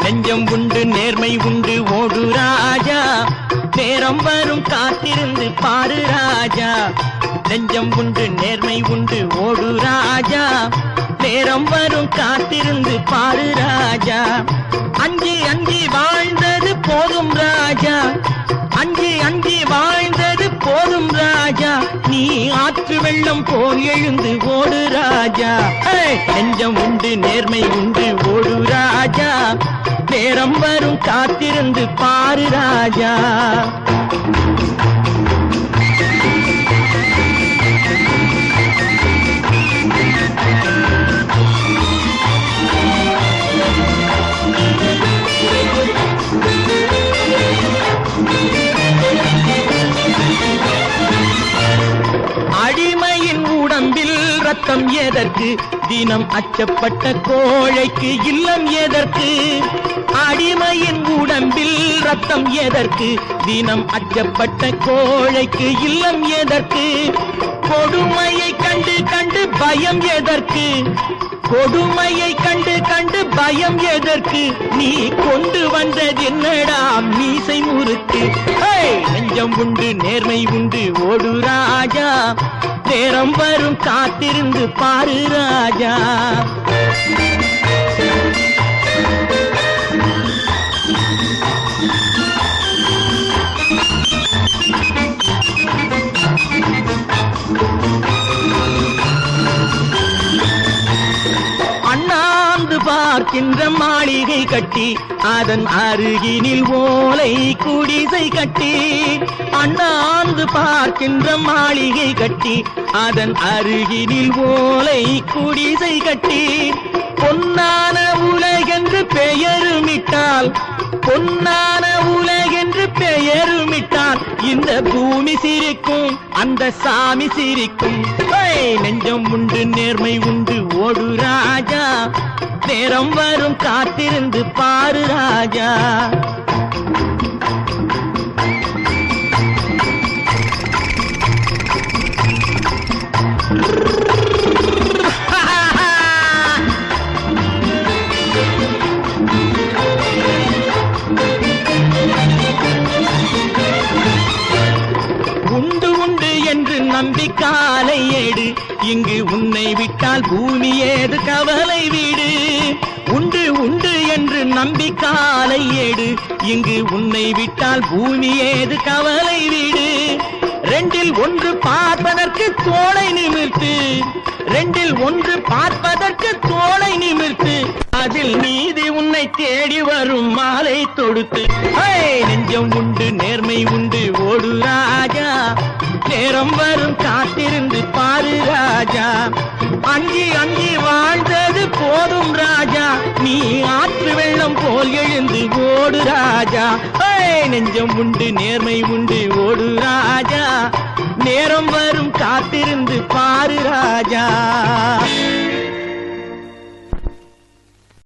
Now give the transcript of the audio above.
நெஞ்சம் உண்டு நேர்மை உண்டு ஓடு ராஜா, நேரம் வரும் காத்திருந்து பாரு ராஜா. நெஞ்சம் உண்டு நேர்மை உண்டு ஓடு ராஜா, நேரம் வரும் காத்திருந்து பாரு ராஜா. அஞ்சி அஞ்சி வாழ்ந்தது போதும் ராஜா, அஞ்சி அஞ்சி வாழ்ந்தது போதும் ராஜா. நீ ஆற்று வெள்ளம் போல் எழுந்து ஓடு ராஜா. நெஞ்சம் உண்டு நேர்மை உண்டு ஓடு ராஜா, நேரம் வரும் காத்திருந்து பாரு ராஜா. அடிமையின் உடம்பில் ரத்தம் எதற்கு, தினம் அச்சப்பட்ட கோழைக்கு இல்லம் எதற்கு. அடிமையின் உடம்பில் ரத்தம் எதற்கு, தினம் அச்சப்பட்ட கோழைக்கு இல்லம் எதற்கு. கொடுமையை கண்டு கண்டு பயம் எதற்கு, கொடுமையை கண்டு கண்டு பயம் எதற்கு. நீ கொண்டு வந்தது என்னடா மீசை முறுக்கு. நெஞ்சம் உண்டு நேர்மை உண்டு ஓடு ராஜா, நேரம் வரும் காத்திருந்து பாரு ராஜா. அண்ணாந்து பார்க்கின்ற மாளிகை கட்டி, அதன் அருகினில் ஓலை குடிசை கட்டி. அண்ணாந்து பார்க்கின்ற மாளிகை கட்டி, அதன் அருகினில் ஓலை குடிசை கட்டி. பொன்னான உலகென்று பெயருமிட்டால், பொன்னான உலகென்று பெயருமிட்டால் இந்த பூமி சிரிக்கும், அந்த சாமி சிரிக்கும். நெஞ்சம் உண்டு நேர்மை உண்டு ஓடு ராஜா, நேரம் வரும் காத்திருந்து பாரு ராஜா. உண்டு உண்டு என்று நம்பி காலை ஏடு, இங்கு உன்னை விட்டால் பூமி ஏது கவலை வீடு. உண்டு உண்டு என்று நம்பி காலை ஏடு, இங்கு உன்னை விட்டால் பூமி ஏது கவலை வீடு. ரெண்டில் ஒன்று பார்ப்பதற்கு தோளை நிமிர்த்து, ரெண்டில் ஒன்று பார்ப்பதற்கு தோளை நிமிர்த்து. அதில் நீதி உன்னை தேடி வரும் மாலை தொடுத்து. நெஞ்சம் உண்டு நேர்மை உண்டு ஓடு ராஜா, நேரம் வரும் காத்திருந்து பாரு ராஜா. அஞ்சி அஞ்சி வாழ்ந்தது போதும் ராஜா, நீ ஆற்று வெள்ளம் போல் எழுந்து ஓடு ராஜா. நெஞ்சம் உண்டு நேர்மை உண்டு ஓடு ராஜா, நேரம் வரும் காத்திருந்து பாரு ராஜா.